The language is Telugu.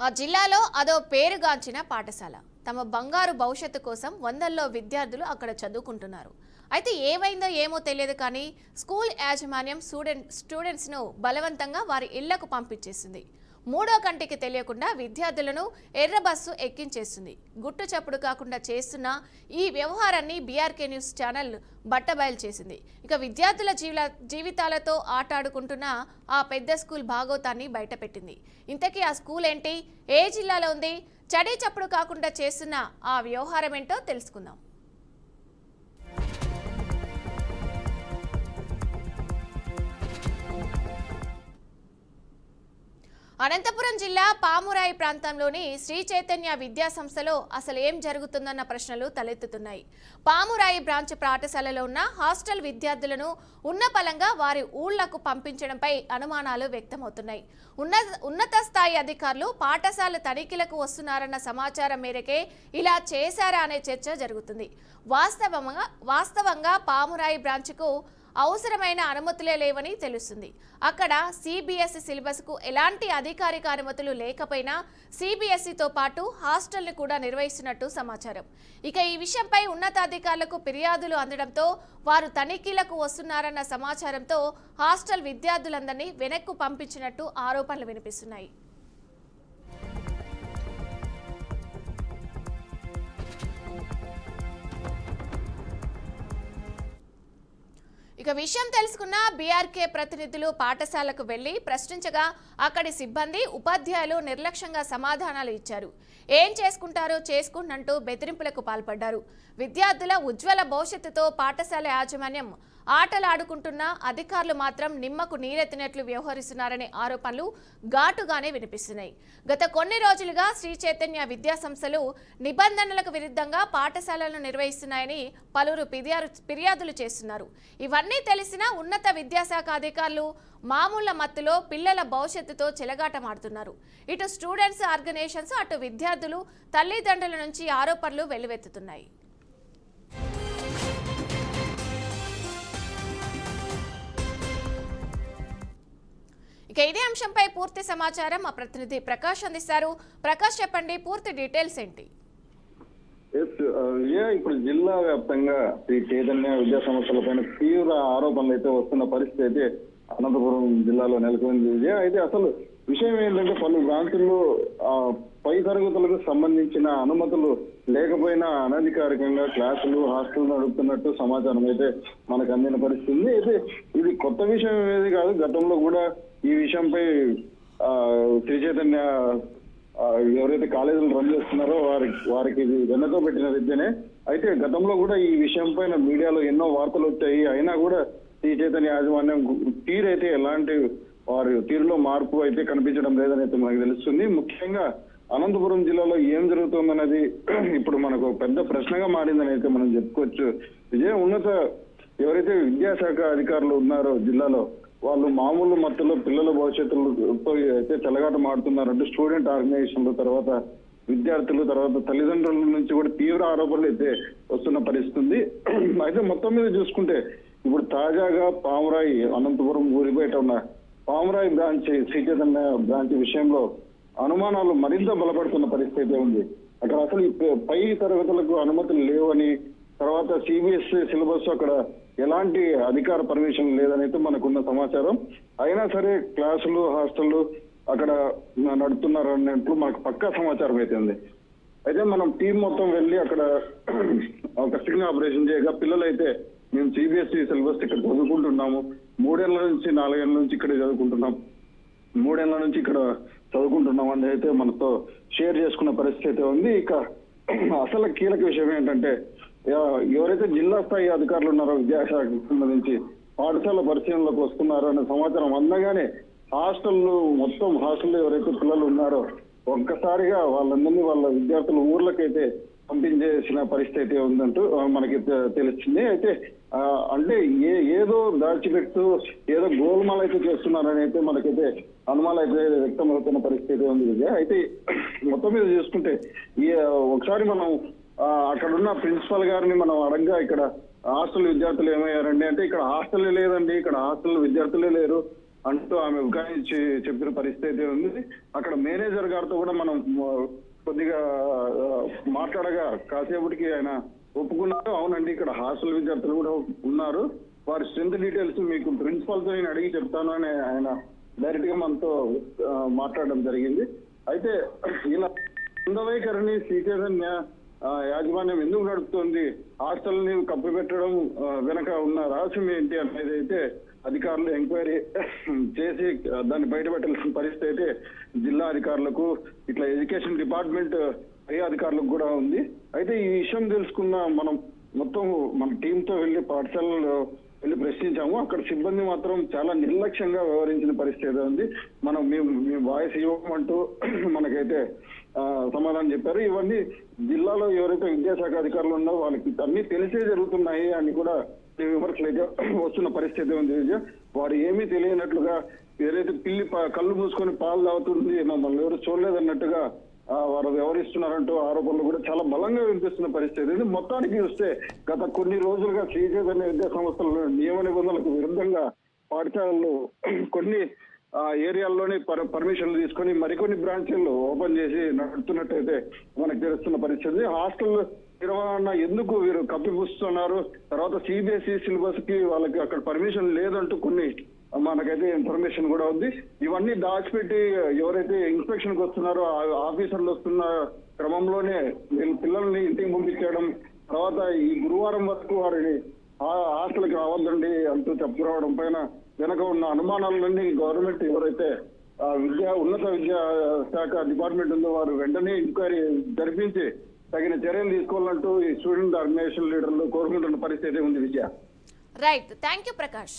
ఆ జిల్లాలో అదో పేరుగాంచిన పాఠశాల. తమ బంగారు భవిష్యత్తు కోసం వందల్లో విద్యార్థులు అక్కడ చదువుకుంటున్నారు. అయితే ఏమైందో ఏమో తెలియదు కానీ స్కూల్ యాజమాన్యం స్టూడెంట్స్ను బలవంతంగా వారి ఇళ్లకు పంపించేసింది. మూడో కంటికి తెలియకుండా విద్యార్థులను ఎర్ర బస్సు ఎక్కించేస్తుంది. గుట్టు చప్పుడు కాకుండా చేస్తున్న ఈ వ్యవహారాన్ని బీఆర్కే న్యూస్ ఛానల్ బట్టబయలు చేసింది. ఇక విద్యార్థుల జీవితాలతో ఆటాడుకుంటున్న ఆ పెద్ద స్కూల్ భాగోతాన్ని బయటపెట్టింది. ఇంతకీ ఆ స్కూల్ ఏంటి, ఏ జిల్లాలో ఉంది, చడి చప్పుడు కాకుండా చేస్తున్న ఆ వ్యవహారం ఏంటో తెలుసుకుందాం. అనంతపురం జిల్లా పామురాయి ప్రాంతంలోని శ్రీ చైతన్య విద్యా సంస్థలో అసలు ఏం జరుగుతుందన్న ప్రశ్నలు తలెత్తుతున్నాయి. పామురాయి బ్రాంచ్ పాఠశాలలో ఉన్న హాస్టల్ విద్యార్థులను ఉన్నపలంగా వారి ఊళ్లకు పంపించడంపై అనుమానాలు వ్యక్తమవుతున్నాయి. ఉన్నత స్థాయి అధికారులు పాఠశాల తనిఖీలకు వస్తున్నారన్న సమాచారం మేరకే ఇలా చేశారా అనే చర్చ జరుగుతుంది. వాస్తవంగా పామురాయి బ్రాంచ్కు అవసరమైన అనుమతులే లేవని తెలుస్తుంది. అక్కడ సిబిఎస్ఈ సిలబస్కు ఎలాంటి అధికారిక అనుమతులు లేకపోయినా సిబిఎస్ఈతో పాటు హాస్టల్ని కూడా నిర్వహిస్తున్నట్టు సమాచారం. ఇక ఈ విషయంపై ఉన్నతాధికారులకు ఫిర్యాదులు అందడంతో వారు తనిఖీలకు వస్తున్నారన్న సమాచారంతో హాస్టల్ విద్యార్థులందరినీ వెనక్కు పంపించినట్టు ఆరోపణలు వినిపిస్తున్నాయి. ఇక విషయం తెలుసుకున్న బీఆర్కే ప్రతినిధులు పాఠశాలకు వెళ్లి ప్రశ్నించగా అక్కడి సిబ్బంది ఉపాధ్యాయులు నిర్లక్ష్యంగా సమాధానాలు ఇచ్చారు. ఏం చేసుకుంటారో చేసుకుంటూ బెదిరింపులకు పాల్పడ్డారు. విద్యార్థుల ఉజ్వల భవిష్యత్తుతో పాఠశాల యాజమాన్యం ఆటలాడుకుంటున్న అధికారులు మాత్రం నిమ్మకు నీరెత్తినట్లు వ్యవహరిస్తున్నారనే ఆరోపణలు ఘాటుగానే వినిపిస్తున్నాయి. గత కొన్ని రోజులుగా శ్రీ చైతన్య విద్యా సంస్థలు నిబంధనలకు విరుద్ధంగా పాఠశాలలను నిర్వహిస్తున్నాయని పలువురు ఫిర్యాదులు చేస్తున్నారు. ఇవన్నీ తెలిసినా ఉన్నత విద్యాశాఖ అధికారులు మామూళ్ల మత్తులో పిల్లల భవిష్యత్తుతో చెలగాటమాడుతున్నారు. ఇటు స్టూడెంట్స్ ఆర్గనైజేషన్స్, అటు విద్యార్థులు, తల్లిదండ్రుల నుంచి ఆరోపణలు వెల్లువెత్తుతున్నాయి. ఇక ఇదే అంశంపై పూర్తి సమాచారం మా ప్రతినిధి ప్రకాష్ అందిస్తారు. ప్రకాష్, చెప్పండి, పూర్తి డీటెయిల్స్ ఏంటి? ఇప్పుడు జిల్లా వ్యాప్తంగా శ్రీ చైతన్య విద్యా సంస్థలపైన తీవ్ర ఆరోపణలు అయితే వస్తున్న పరిస్థితి అయితే అనంతపురం జిల్లాలో నెలకొంది. అయితే అసలు విషయం ఏంటంటే పలు బ్రాంచుల్లో పై తరగతులకు సంబంధించిన అనుమతులు లేకపోయినా అనధికారికంగా క్లాసులు, హాస్టల్ నడుపుతున్నట్టు సమాచారం అయితే మనకు అందిన పరిస్థితి. అయితే ఇది కొత్త విషయం ఏది కాదు. గతంలో కూడా ఈ విషయంపై శ్రీ చైతన్య ఎవరైతే కాలేజీలు రన్ చేస్తున్నారో వారికి ఇది వెన్నతో పెట్టిన విద్యనే. అయితే గతంలో కూడా ఈ విషయం పైన మీడియాలో ఎన్నో వార్తలు వచ్చాయి. అయినా కూడా శ్రీ చైతన్య యాజమాన్యం తీరైతే ఎలాంటి వారి తీరులో మార్పు అయితే కనిపించడం లేదని అయితే మనకు తెలుస్తుంది. ముఖ్యంగా అనంతపురం జిల్లాలో ఏం జరుగుతుందన్నది ఇప్పుడు మనకు పెద్ద ప్రశ్నగా మారిందని అయితే మనం చెప్పుకోవచ్చు. ఉన్నత ఎవరైతే విద్యాశాఖ అధికారులు ఉన్నారో జిల్లాలో వాళ్ళు మామూలు మత్తులో పిల్లల భవిష్యత్తులతో అయితే చెలగాటం ఆడుతున్నారంటూ స్టూడెంట్ ఆర్గనైజేషన్లు, తర్వాత విద్యార్థులు, తర్వాత తల్లిదండ్రుల నుంచి కూడా తీవ్ర ఆరోపణలు అయితే వస్తున్న పరిస్థితి. అయితే మొత్తం మీద చూసుకుంటే ఇప్పుడు తాజాగా పామురాయి, అనంతపురం ఊరి బయట ఉన్న పామురాయి బ్రాంచ్, శ్రీ చైతన్య బ్రాంచ్ విషయంలో అనుమానాలు మరింత బలపడుతున్న పరిస్థితి ఉంది. అక్కడ అసలు పై తరగతులకు అనుమతులు లేవని, తర్వాత సిబిఎస్ఈ సిలబస్ అక్కడ ఎలాంటి అధికార పర్మిషన్ లేదని అయితే మనకున్న సమాచారం. అయినా సరే క్లాసులు, హాస్టళ్లు అక్కడ నడుపుతున్నారు అన్నట్లు మనకు పక్కా సమాచారం అయితే ఉంది. అయితే మనం టీం మొత్తం వెళ్ళి అక్కడ ఒక స్టింగ్ ఆపరేషన్ చేయగా పిల్లలు అయితే మేము సిబిఎస్ఈ సిలబస్ ఇక్కడ చదువుకుంటున్నాము, 3 ఏళ్ల నుంచి 4 ఏళ్ల నుంచి ఇక్కడ చదువుకుంటున్నాం, 3 ఏళ్ల నుంచి ఇక్కడ చదువుకుంటున్నాం అని అయితే మనతో షేర్ చేసుకున్న పరిస్థితి అయితే ఉంది. ఇక అసలు కీలక విషయం ఏంటంటే ఎవరైతే జిల్లా స్థాయి అధికారులు ఉన్నారో విద్యాశాఖకు సంబంధించి పాఠశాల పరిశీలనలోకి వస్తున్నారో అనే సమాచారం అందగానే మొత్తం హాస్టల్లో ఎవరైతే పిల్లలు ఉన్నారో ఒక్కసారిగా వాళ్ళందరినీ వాళ్ళ విద్యార్థుల ఊర్లకైతే పంపించేసిన పరిస్థితి ఉందంటూ మనకి తెలుస్తుంది. అయితే అంటే ఏదో దాచిపెట్టు ఏదో గోల్మాల్ అయితే చేస్తున్నారని అయితే మనకైతే అనుమానాలు అయితే వ్యక్తమవుతున్న పరిస్థితి ఉంది విజయ. అయితే మొత్తం మీద చూసుకుంటే ఒకసారి మనం అక్కడున్న ప్రిన్సిపల్ గారిని మనం అడగ్గా ఇక్కడ హాస్టల్ విద్యార్థులు ఏమయ్యారండి అంటే ఇక్కడ హాస్టల్ లేదండి, ఇక్కడ హాస్టల్ విద్యార్థులే లేరు, అంటూ ఆమె ఉగాయించి చెప్పిన పరిస్థితి అయితే ఉంది. అక్కడ మేనేజర్ గారితో కూడా మనం కొద్దిగా మాట్లాడగా కాసేపటికి ఆయన ఒప్పుకున్నారు. అవునండి, ఇక్కడ హాస్టల్ విద్యార్థులు కూడా ఉన్నారు, వారి స్ట్రెంత్ డీటెయిల్స్ మీకు ప్రిన్సిపల్ తో నేను అడిగి చెప్తాను అని ఆయన డైరెక్ట్ గా మనతో మాట్లాడడం జరిగింది. అయితే ఇలా వైఖరిని శ్రీచైతన్య యాజమాన్యం ఎందుకు నడుపుతోంది, హాస్టల్ ని కప్పిపెట్టడం వెనక ఉన్న రహస్యం ఏంటి అనేది అయితే అధికారులు ఎంక్వైరీ చేసి దాన్ని బయటపెట్టాల్సిన పరిస్థితి అయితే జిల్లా అధికారులకు, ఇట్లా ఎడ్యుకేషన్ డిపార్ట్మెంట్ పై అధికారులకు కూడా ఉంది. అయితే ఈ విషయం తెలుసుకున్న మనం మొత్తం మన టీంతో వెళ్లి పాఠశాలలో వెళ్ళి ప్రశ్నించాము. అక్కడ సిబ్బంది మాత్రం చాలా నిర్లక్ష్యంగా వ్యవహరించిన పరిస్థితి ఉంది. మనం మీ వాయిస్ ఇవ్వమంటూ మనకైతే సమాధానం చెప్పారు. ఇవన్నీ జిల్లాలో ఎవరైతే విద్యాశాఖ అధికారులు ఉన్నారో వాళ్ళకి అన్ని తెలిసే జరుగుతున్నాయి అని కూడా విమర్శలు అయితే వస్తున్న పరిస్థితి ఉంది. వారు ఏమీ తెలియనట్లుగా ఏదైతే పిల్లి కళ్ళు మూసుకొని పాలు తాగుతుంది, మమ్మల్ని ఎవరు చూడలేదన్నట్టుగా వారు వ్యవహరిస్తున్నారంటూ ఆరోపణలు కూడా చాలా బలంగా వినిపిస్తున్న పరిస్థితి. మొత్తానికి చూస్తే గత కొన్ని రోజులుగా శ్రీచైతన్య విద్యా సంస్థల నియమ నిబంధనలకు విరుద్ధంగా పాఠశాలలు కొన్ని ఏరియాల్లోనే పర్మిషన్లు తీసుకొని మరికొన్ని బ్రాంచీలు ఓపెన్ చేసి నడుపుతున్నట్టయితే మనకు తెలుస్తున్న పరిస్థితి. హాస్టల్ నిర్వహణ ఎందుకు వీరు కప్పిపుస్తున్నారు, తర్వాత సిబిఎస్ఈ సిలబస్ కి వాళ్ళకి అక్కడ పర్మిషన్ లేదంటూ కొన్ని మనకైతే ఇన్ఫర్మేషన్ కూడా ఉంది. ఇవన్నీ దాచిపెట్టి ఎవరైతే ఇన్స్పెక్షన్ కి వస్తున్నారో ఆఫీసర్లు వస్తున్న క్రమంలోనే వీళ్ళు పిల్లల్ని ఇంటికి పంపించడం, తర్వాత ఈ గురువారం వరకు వారిని హాస్టల్కి రావద్దండి అంటూ చెప్పుకురావడం పైన వెనక ఉన్న అనుమానాలన్నీ గవర్నమెంట్ ఎవరైతే ఉన్నత విద్యా శాఖ డిపార్ట్మెంట్ ఉందో వారు వెంటనే ఎంక్వైరీ జరిపించి తగిన చర్యలు తీసుకోవాలంటూ ఈ స్టూడెంట్ ఆర్గనైజేషన్ లీడర్లు కోరుకుంటున్న పరిస్థితి ఉంది. విద్య రైట్, థ్యాంక్ యూ ప్రకాష్.